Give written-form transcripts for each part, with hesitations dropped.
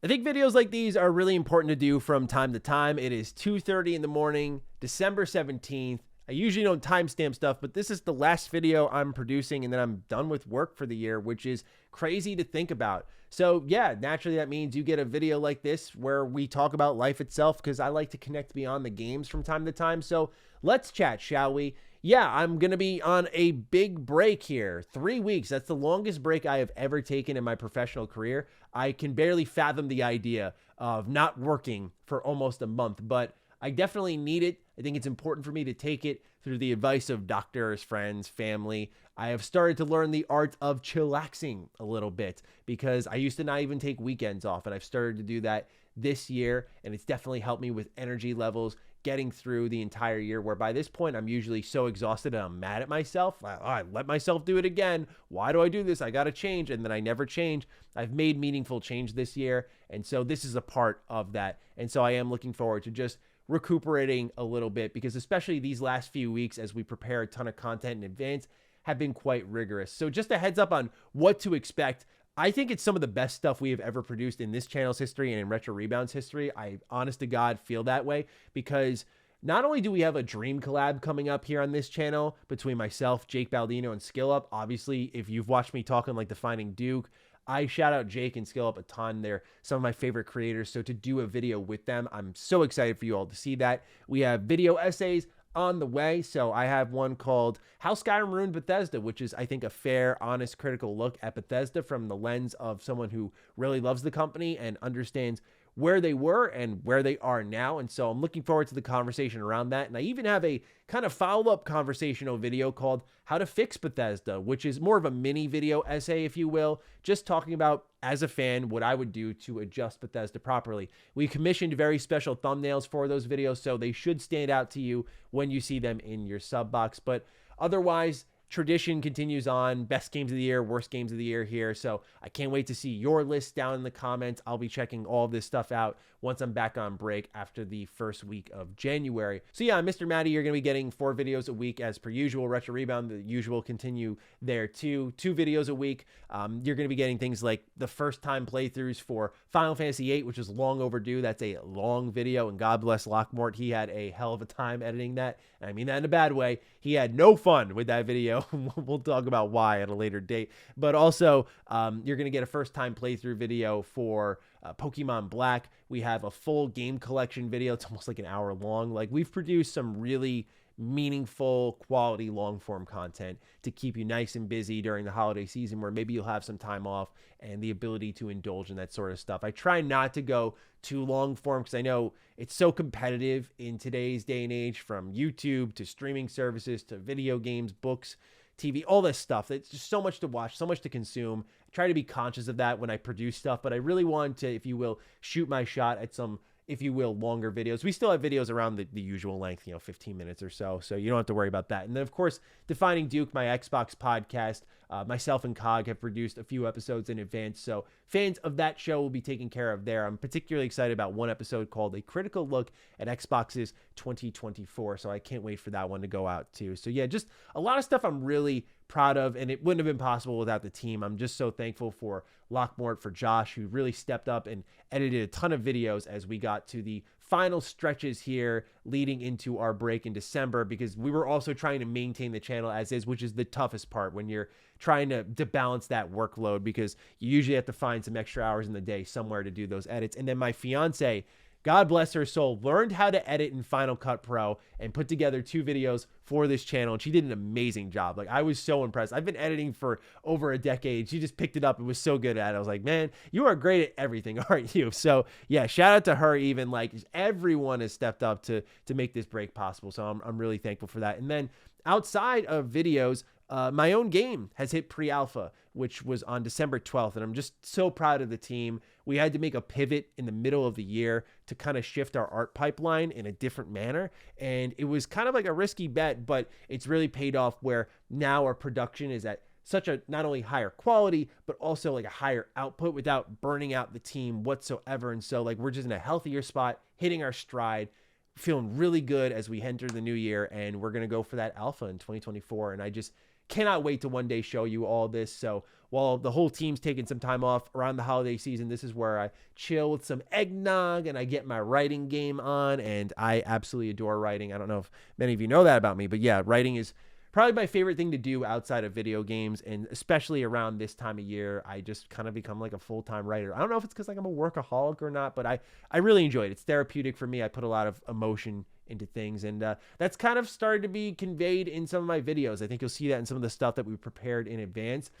I think videos like these are really important to do from time to time. It is 2:30 in the morning, December 17th. I usually don't timestamp stuff, but this is the last video I'm producing, and then I'm done with work for the year, which is crazy to think about. So yeah, naturally that means you get a video like this where we talk about life itself, because I like to connect beyond the games from time to time. So let's chat, shall we? Yeah, I'm going to be on a big break here. 3 weeks. That's the longest break I have ever taken in my professional career. I can barely fathom the idea of not working for almost a month, but I definitely need it. I think it's important for me to take it through the advice of doctors, friends, family. I have started to learn the art of chillaxing a little bit, because I used to not even take weekends off, and I've started to do that this year, and it's definitely helped me with energy levels getting through the entire year, where by this point I'm usually so exhausted and I'm mad at myself. I let myself do it again. Why do I do this? I got to change. And then I never change. I've made meaningful change this year. And so this is a part of that. And so I am looking forward to just recuperating a little bit, because especially these last few weeks as we prepare a ton of content in advance have been quite rigorous. So just a heads up on what to expect. I think it's some of the best stuff we have ever produced in this channel's history and in Retro Rebound's history. I, honest to God, feel that way, because not only do we have a dream collab coming up here on this channel between myself, Jake Baldino, and Skill Up. Obviously, if you've watched me talking like the Finding Duke, I shout out Jake and Skill Up a ton. They're some of my favorite creators. So to do a video with them, I'm so excited for you all to see that. We have video essays on the way. So I have one called How Skyrim Ruined Bethesda, which is, I think, a fair, honest, critical look at Bethesda from the lens of someone who really loves the company and understands where they were and where they are now. And so I'm looking forward to the conversation around that. And I even have a kind of follow-up conversational video called How to Fix Bethesda, which is more of a mini video essay, if you will, just talking about, as a fan, what I would do to adjust Bethesda properly. We commissioned very special thumbnails for those videos, so they should stand out to you when you see them in your sub box. But otherwise, tradition continues on. Best games of the year, worst games of the year here. So I can't wait to see your list down in the comments. I'll be checking all of this stuff out once I'm back on break after the first week of January. So yeah, Mr. Matty, you're going to be getting 4 videos a week as per usual. Retro Rebound, the usual, continue there too. 2 videos a week. You're going to be getting things like the first time playthroughs for Final Fantasy VIII, which is long overdue. That's a long video, and God bless Lockmort. He had a hell of a time editing that. And I mean that in a bad way. He had no fun with that video. We'll talk about why at a later date. But also, you're going to get a first time playthrough video for Pokemon Black. We have a full game collection video. It's almost like an hour long. Like, we've produced some really meaningful, quality, long form content to keep you nice and busy during the holiday season, where maybe you'll have some time off and the ability to indulge in that sort of stuff. I try not to go too long form, because I know it's so competitive in today's day and age, from YouTube to streaming services to video games, books, TV, all this stuff. It's just so much to watch, so much to consume. I try to be conscious of that when I produce stuff, but I really want to, if you will, shoot my shot at some, if you will, longer videos. We still have videos around the usual length, 15 minutes or so you don't have to worry about that. And then, of course, Defining Duke, my Xbox podcast, myself and Cog have produced a few episodes in advance, so fans of that show will be taken care of there. I'm particularly excited about one episode called A Critical Look at Xbox's 2024, so I can't wait for that one to go out too. So yeah, just a lot of stuff I'm really proud of, and it wouldn't have been possible without the team. I'm just so thankful for Lockmort, for Josh, who really stepped up and edited a ton of videos as we got to the final stretches here leading into our break in December, because we were also trying to maintain the channel as is, which is the toughest part when you're trying to balance that workload, because you usually have to find some extra hours in the day somewhere to do those edits. And then my fiance, God bless her soul, learned how to edit in Final Cut Pro and put together 2 videos for this channel. And she did an amazing job. Like, I was so impressed. I've been editing for over a decade. She just picked it up and was so good at it. I was like, man, you are great at everything, aren't you? So yeah, shout out to her. Even, like, everyone has stepped up to make this break possible. So I'm really thankful for that. And then outside of videos, my own game has hit pre-alpha, which was on December 12th. And I'm just so proud of the team. We had to make a pivot in the middle of the year to kind of shift our art pipeline in a different manner. And it was kind of like a risky bet, but it's really paid off, where now our production is at such a not only higher quality, but also like a higher output without burning out the team whatsoever. And so, like, we're just in a healthier spot, hitting our stride, feeling really good as we enter the new year. And we're going to go for that alpha in 2024. And I just cannot wait to one day show you all this. So while the whole team's taking some time off around the holiday season, this is where I chill with some eggnog and I get my writing game on, and I absolutely adore writing. I don't know if many of you know that about me, but yeah, writing is probably my favorite thing to do outside of video games, and especially around this time of year, I just kind of become like a full-time writer. I don't know if it's because like I'm a workaholic or not, but I really enjoy it. It's therapeutic for me. I put a lot of emotion into things, and that's kind of started to be conveyed in some of my videos. I think you'll see that in some of the stuff that we prepared in advance.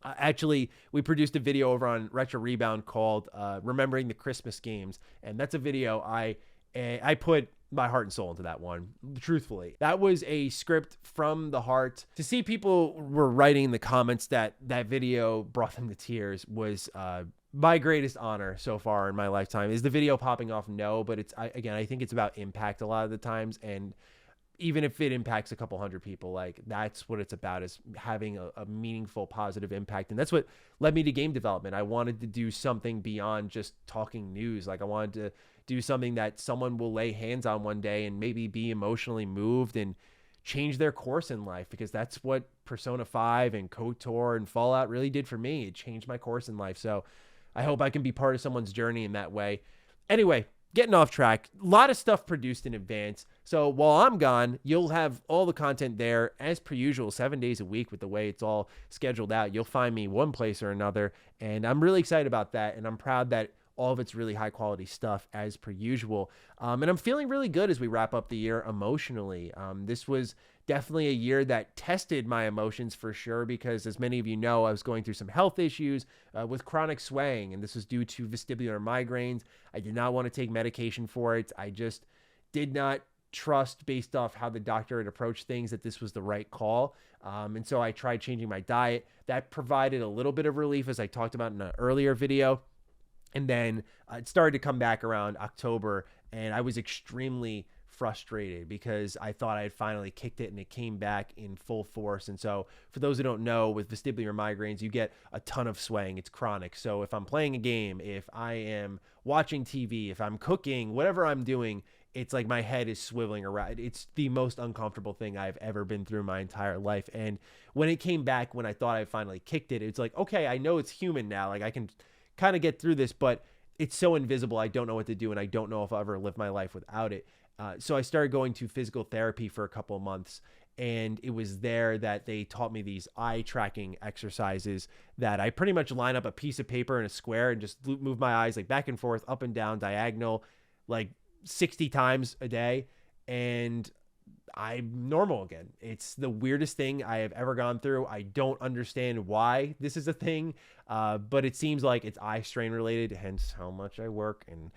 Actually, we produced a video over on Retro Rebound called Remembering the Christmas Games, and that's a video I put my heart and soul into that one, truthfully. That was a script from the heart. To see people were writing in the comments that that video brought them to tears was my greatest honor so far in my lifetime. Is the video popping off? No, but again, I think it's about impact a lot of the times, and even if it impacts a couple hundred people, like that's what it's about, is having a meaningful, positive impact. And that's what led me to game development. I wanted to do something beyond just talking news. Like I wanted to do something that someone will lay hands on one day and maybe be emotionally moved and change their course in life, because that's what Persona 5 and KOTOR and Fallout really did for me. It changed my course in life. So I hope I can be part of someone's journey in that way. Anyway, getting off track, a lot of stuff produced in advance. So while I'm gone, you'll have all the content there as per usual, 7 days a week with the way it's all scheduled out. You'll find me one place or another, and I'm really excited about that. And I'm proud that all of it's really high quality stuff as per usual. And I'm feeling really good as we wrap up the year emotionally. This was definitely a year that tested my emotions for sure, because as many of you know, I was going through some health issues with chronic swaying, and this was due to vestibular migraines. I did not want to take medication for it. I just did not trust, based off how the doctor had approached things, that this was the right call. And so I tried changing my diet. That provided a little bit of relief, as I talked about in an earlier video. And then it started to come back around October, and I was extremely frustrated because I thought I had finally kicked it, and it came back in full force. And so for those who don't know, with vestibular migraines, you get a ton of swaying. It's chronic. So if I'm playing a game, if I am watching TV, if I'm cooking, whatever I'm doing, it's like my head is swiveling around. It's the most uncomfortable thing I've ever been through my entire life. And when it came back, when I thought I finally kicked it, it's like, okay, I know it's human now. Like I can kind of get through this, but it's so invisible. I don't know what to do, and I don't know if I'll ever live my life without it. So I started going to physical therapy for a couple of months, and it was there that they taught me these eye tracking exercises that I pretty much line up a piece of paper in a square and just move my eyes like back and forth, up and down, diagonal, like 60 times a day. And I'm normal again. It's the weirdest thing I have ever gone through. I don't understand why this is a thing, but it seems like it's eye strain related, hence how much I work, and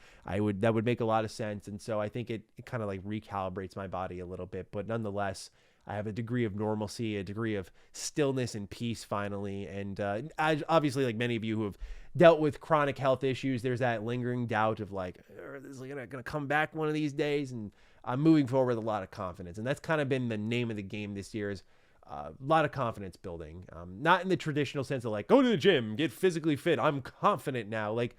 that would make a lot of sense. And so I think it kind of like recalibrates my body a little bit, but nonetheless, I have a degree of normalcy, a degree of stillness and peace finally. And obviously, like many of you who have dealt with chronic health issues, there's that lingering doubt of like, is it gonna come back one of these days? And I'm moving forward with a lot of confidence. And that's kind of been the name of the game this year, is a lot of confidence building. Not in the traditional sense of like, go to the gym, get physically fit. I'm confident now, like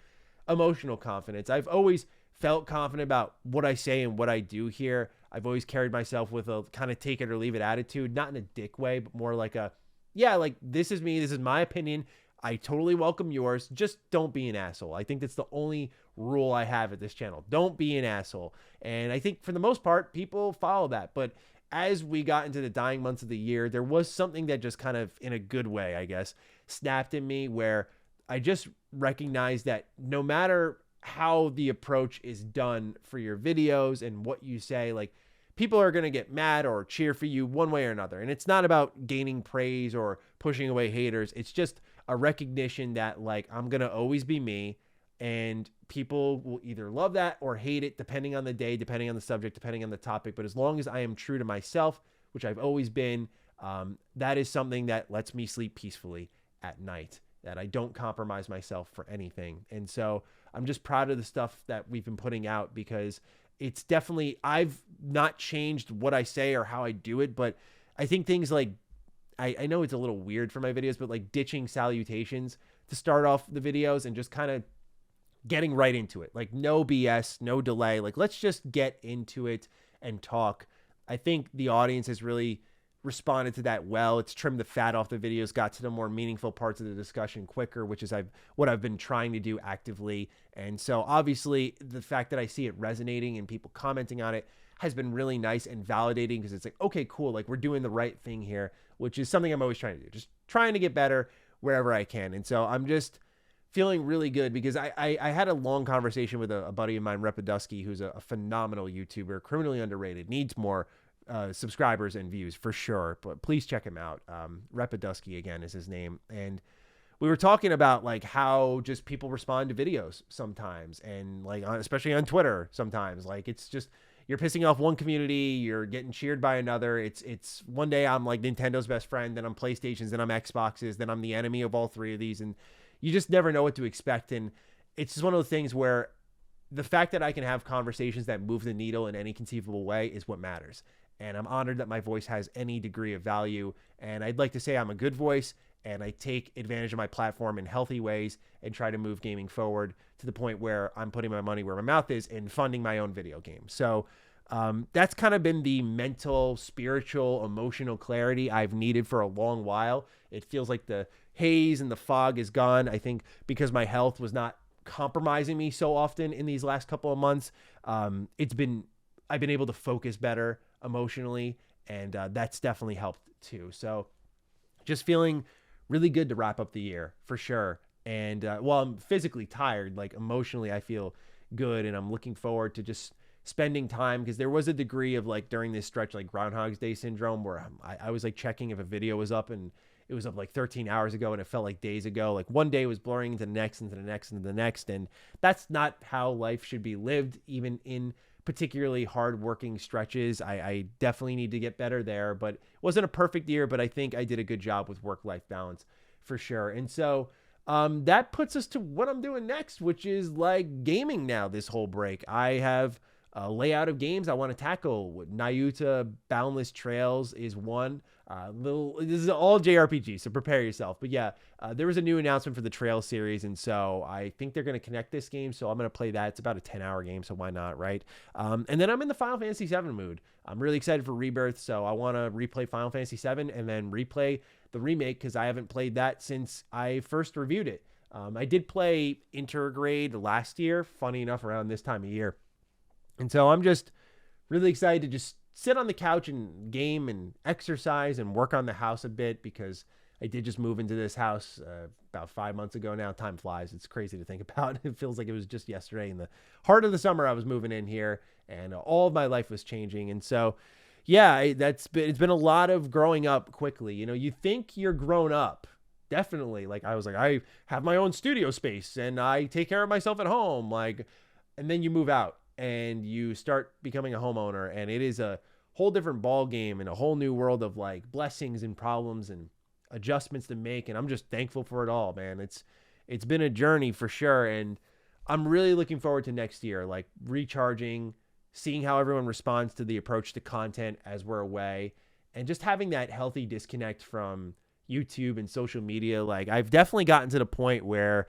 emotional confidence. I've always felt confident about what I say and what I do here. I've always carried myself with a kind of take it or leave it attitude, not in a dick way, but more like like this is me, this is my opinion. I totally welcome yours. Just don't be an asshole. I think that's the only rule I have at this channel. Don't be an asshole. And I think for the most part, people follow that. But as we got into the dying months of the year, there was something that just kind of, in a good way, I guess, snapped in me, where I just recognized that no matter how the approach is done for your videos and what you say, like, people are going to get mad or cheer for you one way or another. And it's not about gaining praise or pushing away haters. It's just a recognition that, like, I'm going to always be me, and people will either love that or hate it, depending on the day, depending on the subject, depending on the topic. But as long as I am true to myself, which I've always been, that is something that lets me sleep peacefully at night, that I don't compromise myself for anything. And so I'm just proud of the stuff that we've been putting out, because it's definitely, I've not changed what I say or how I do it, but I think things like, I know it's a little weird for my videos, but like ditching salutations to start off the videos and just kind of getting right into it. Like no BS, no delay. Like let's just get into it and talk. I think the audience has really responded to that well. It's trimmed the fat off the videos, got to the more meaningful parts of the discussion quicker, which is what I've been trying to do actively. And so obviously the fact that I see it resonating and people commenting on it has been really nice and validating, because it's like, okay, cool. Like, we're doing the right thing here, which is something I'm always trying to do, just trying to get better wherever I can. And so I'm just feeling really good, because I had a long conversation with a buddy of mine, Repadusky, who's a phenomenal YouTuber, criminally underrated, needs more subscribers and views for sure, but please check him out. Repadusky again is his name. And we were talking about like how just people respond to videos sometimes, and like especially on Twitter sometimes, like it's just, you're pissing off one community, you're getting cheered by another. It's one day I'm like Nintendo's best friend, then I'm PlayStation's, then I'm Xbox's, then I'm the enemy of all three of these, and you just never know what to expect. And it's just one of those things where the fact that I can have conversations that move the needle in any conceivable way is what matters. And I'm honored that my voice has any degree of value. And I'd like to say I'm a good voice, and I take advantage of my platform in healthy ways and try to move gaming forward to the point where I'm putting my money where my mouth is and funding my own video games. So that's kind of been the mental, spiritual, emotional clarity I've needed for a long while. It feels like the haze and the fog is gone. I think because my health was not compromising me so often in these last couple of months, I've been able to focus better emotionally, and that's definitely helped too. So just feeling really good to wrap up the year for sure. And while I'm physically tired, like emotionally I feel good, and I'm looking forward to just spending time, because there was a degree of like during this stretch, like Groundhog's Day syndrome, where I was like checking if a video was up, and it was up like 13 hours ago and it felt like days ago. Like one day was blurring into the next, into the next, into the next. And that's not how life should be lived, even in particularly hardworking stretches. I definitely need to get better there, but it wasn't a perfect year, but I think I did a good job with work-life balance for sure. And so that puts us to what I'm doing next, which is like gaming now this whole break. I have a layout of games I want to tackle. Nayuta Boundless Trails is one. This is all JRPG, so prepare yourself. But yeah, there was a new announcement for the Trail series, and so I think they're going to connect this game, so I'm going to play that. It's about a 10-hour game, so why not, right? And then I'm in the Final Fantasy VII mood. I'm really excited for Rebirth, so I want to replay Final Fantasy VII and then replay the remake, because I haven't played that since I first reviewed it. I did play Intergrade last year, funny enough, around this time of year. And so I'm just really excited to just sit on the couch and game and exercise and work on the house a bit, because I did just move into this house about 5 months ago now. Time flies. It's crazy to think about. It feels like it was just yesterday. In the heart of the summer, I was moving in here, and all of my life was changing. And so, yeah, it's been a lot of growing up quickly. You know, you think you're grown up. Definitely. Like, I was like, I have my own studio space and I take care of myself at home. Like, and then you move out and you start becoming a homeowner, and it is a whole different ball game and a whole new world of like blessings and problems and adjustments to make. And I'm just thankful for it all, man. It's been a journey for sure. And I'm really looking forward to next year, like recharging, seeing how everyone responds to the approach to content as we're away, and just having that healthy disconnect from YouTube and social media. Like, I've definitely gotten to the point where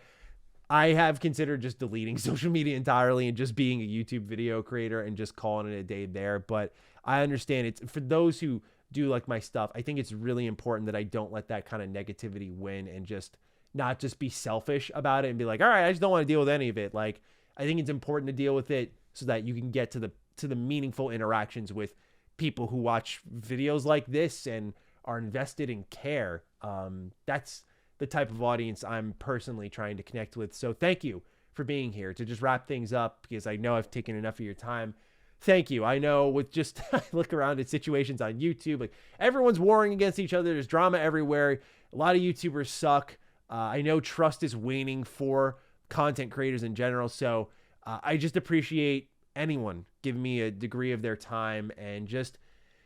I have considered just deleting social media entirely and just being a YouTube video creator and just calling it a day there. But I understand it's for those who do like my stuff. I think it's really important that I don't let that kind of negativity win, and just not just be selfish about it and be like, all right, I just don't want to deal with any of it. Like, I think it's important to deal with it so that you can get to the meaningful interactions with people who watch videos like this and are invested and care. That's the type of audience I'm personally trying to connect with. So thank you for being here to just wrap things up, because I know I've taken enough of your time. Thank you. I know with just I look around at situations on YouTube, like everyone's warring against each other. There's drama everywhere. A lot of YouTubers suck. I know trust is waning for content creators in general. So I just appreciate anyone giving me a degree of their time and just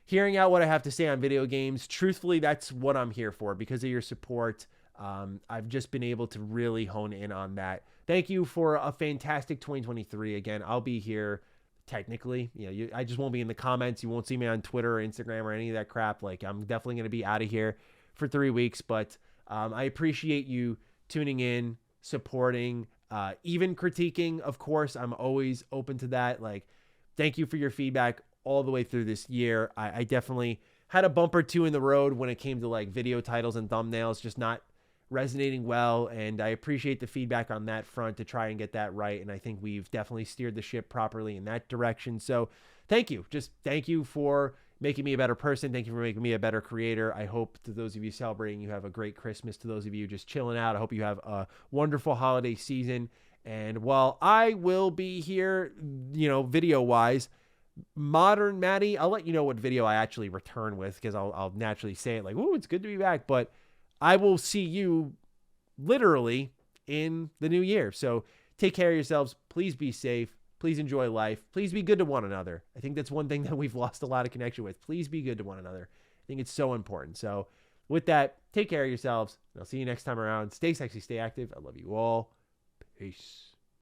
hearing out what I have to say on video games. Truthfully, that's what I'm here for. Because of your support, I've just been able to really hone in on that. Thank you for a fantastic 2023. Again, I'll be here technically. I just won't be in the comments. You won't see me on Twitter or Instagram or any of that crap. Like, I'm definitely going to be out of here for 3 weeks, but I appreciate you tuning in, supporting, even critiquing. Of course, I'm always open to that. Like, thank you for your feedback all the way through this year. I definitely had a bump or two in the road when it came to like video titles and thumbnails, just not resonating well. And I appreciate the feedback on that front to try and get that right. And I think we've definitely steered the ship properly in that direction. So thank you. Just thank you for making me a better person. Thank you for making me a better creator. I hope to those of you celebrating, you have a great Christmas. To those of you just chilling out, I hope you have a wonderful holiday season. And while I will be here, video wise, modern Maddie, I'll let you know what video I actually return with, because I'll naturally say it like, "Ooh, it's good to be back." But I will see you literally in the new year. So take care of yourselves. Please be safe. Please enjoy life. Please be good to one another. I think that's one thing that we've lost a lot of connection with. Please be good to one another. I think it's so important. So with that, take care of yourselves. And I'll see you next time around. Stay sexy, stay active. I love you all. Peace.